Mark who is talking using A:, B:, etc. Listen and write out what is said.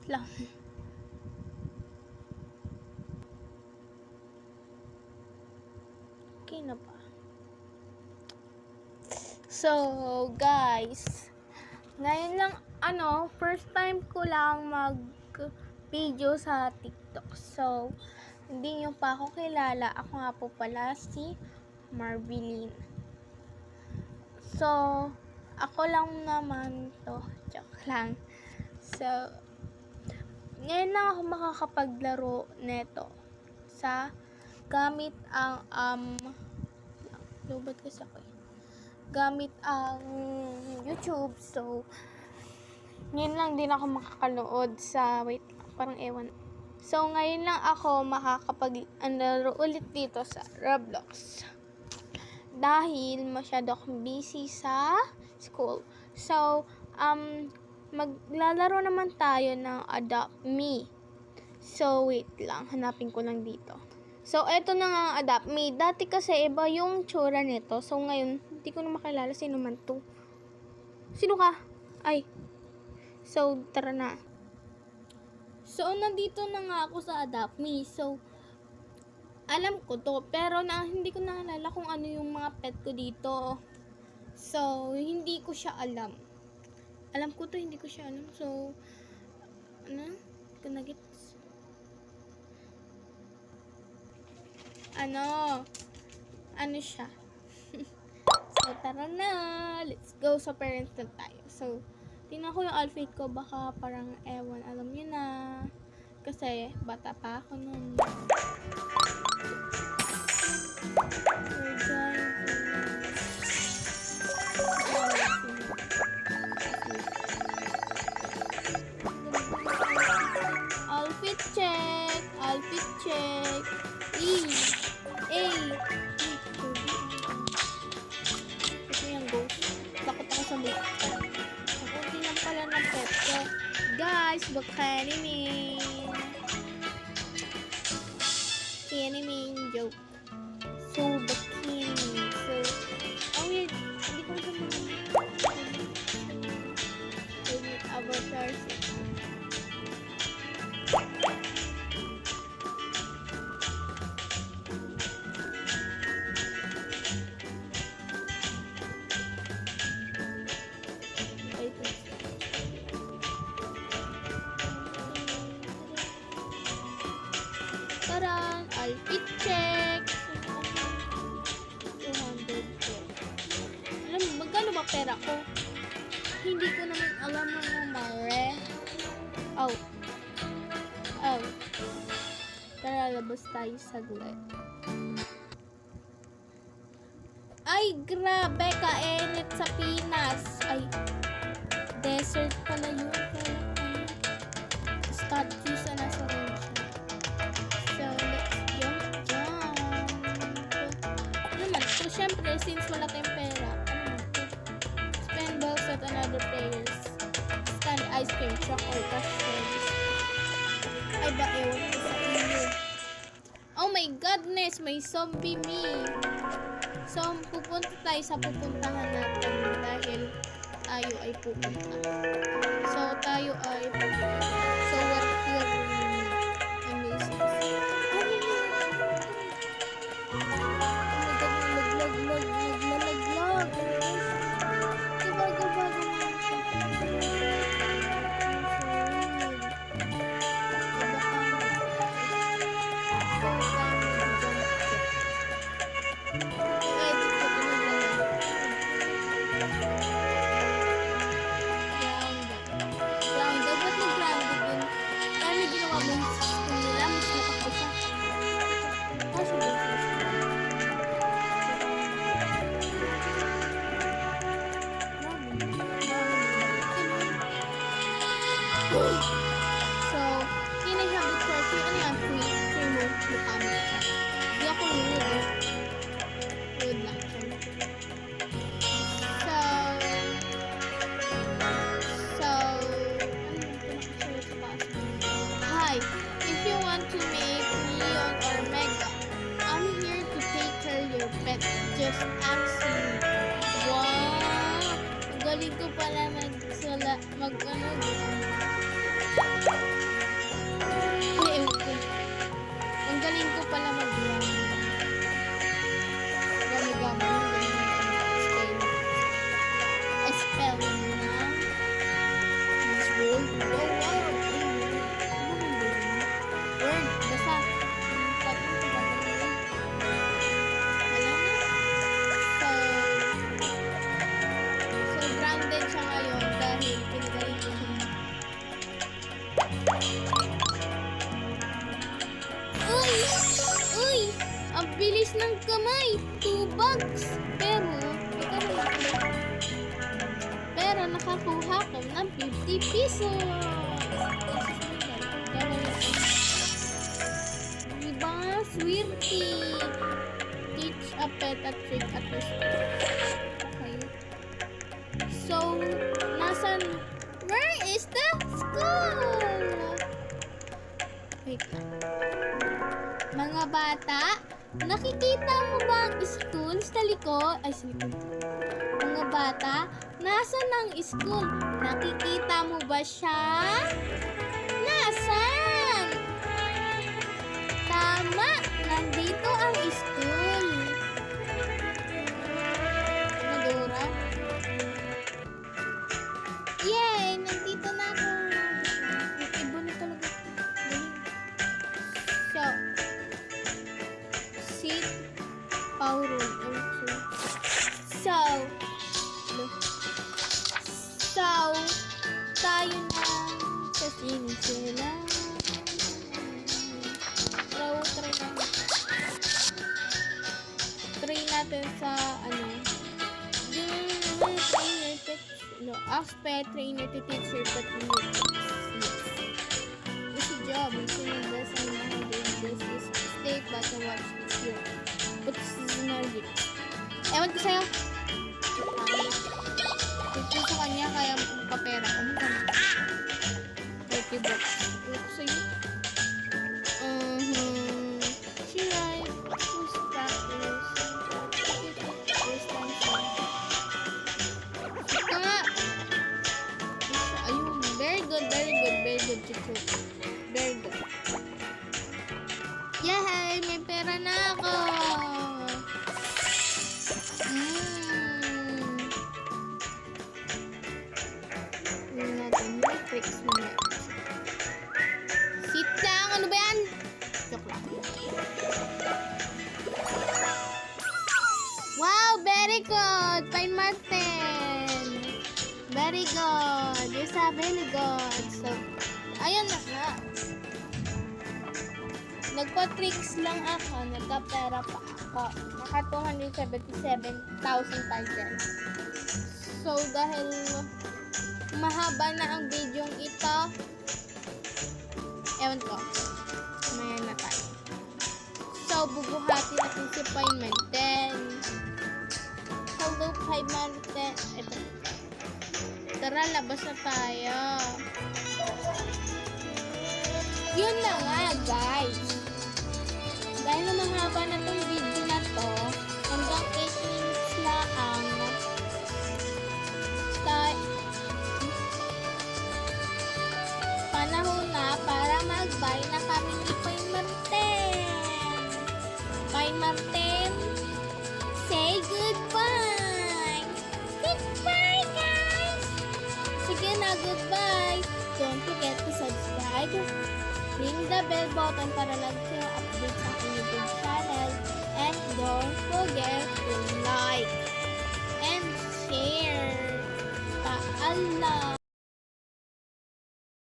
A: lang. Okay na ba? So, guys, ngayon lang, first time ko lang mag-video sa TikTok. So, hindi nyo pa ako kilala. Ako nga po pala si Marvelyn. So, ako lang naman to. Joke lang. So, ngayon lang ako makakapaglaro neto sa gamit ang lubad kasi ako gamit ang YouTube. So, ngayon lang din ako makakanood sa parang ewan. So, ngayon lang ako makakapag-laro ulit dito sa Roblox. Dahil masyado akong busy sa school. So, maglalaro naman tayo ng Adopt Me. So, wait lang. Hanapin ko lang dito. So, eto na nga ang Adopt Me. Dati kasi iba yung tsura nito. So, ngayon, hindi ko na makilala sino man to. Sino ka? Ay. So, tara na. So, nandito na nga ako sa Adopt Me. So, alam ko to. Pero hindi ko naalala kung ano yung mga pet ko dito. So, hindi ko siya alam. Alam ko to, hindi ko siya alam. So, hindi ko na-gets. Ano siya? So, tara na. Let's go sa parents na tayo. So, tingnan ko yung outfit ko. Baka parang ewan. Alam nyo na. Kasi, bata pa ako nun. Outfit check. Outfit check. Ito yung ghost. Takot ako sa buka. Nakunti lang pala ng pet ko. Guys, Bikini joke. So, bikini. So, weird. Hindi ko naman favorite avatars. Taran, outfit check. 200 po. Alam mo, magkano ba pera ko? Hindi ko naman alam mga mare. Oh. Tara, labas tayo saglit. Ay, grabe, kainit sa Pinas. Ay, desert pala yun. Statues na nasa range. So, let's jump. So, syempre, since wala tayong pera, spend balls at another players. Stand ice cream truck or cash service. Ay ba, ewan ko sa inyo. Oh my goodness, may zombie me. So, pupunta tayo sa pupuntahan natin dahil tayo ay pupunta. So, tayo ay pupunta. So, what here amazing. Naglalaglag. Gabago. So, kinahabit ko ito. Ano yan? Free mo. Mukha mo. Hindi ako rude. Rude lang. Hi. If you want to make Leon or Mega, I'm here to take care of your pet. Just ask me. Wow! Galing ko pala mag-ano. makakakuha ko ng 50 pesos. Diba? Swerte. Teach a pet a trick at the school. Okay. So, where is the school? Wait lang. Mga bata, nakikita mo ba ang school sa likod? Ay, sa likod. Mga bata, nasan ang school? Nakikita mo ba siya? Nasan? Tama, nandito ang school. Madura? Yay! Nandito na ako. Ibo na talaga. So, sit, power So, tayo na sa sinisila. Try natin sa Aspect trainer to teacher but this is job. This is stay but to watch this year. But this is not it. Ewan ko sa'yo. Ito sa kanya kaya papera ko. 30 bucks. Ito sa'yo. She right. Who's practice? Ayun. Very good, Chico. Very good. Yay! May pera na ako! Tricks mo na. Sit lang! Ano ba yan? Joke lang. Wow! Very good! Fine mark 10. Very good. Yes, very good. So, ayun na nga. Nagpa-tricks lang ako. Nagka-pera pa ako. Naka 277,000 tayo. So, dahil mahaba na ang video ito, ewan ko, mayan na tayo. So, bubuhatin natin si Payman 10. Hello, Payman 10. Ito. Tara, labas na tayo. Yun na nga, guys. Dahil na mahaba na tong video na to, hanggang 8 minutes lang panahon na para mag-buy na kami ni Pay Martin. Pay Martin, say goodbye. Goodbye, guys. Sige na, goodbye. Don't forget to subscribe. Ring the bell button para nag-update sa aking YouTube channel. And don't forget to like and share. Paalam.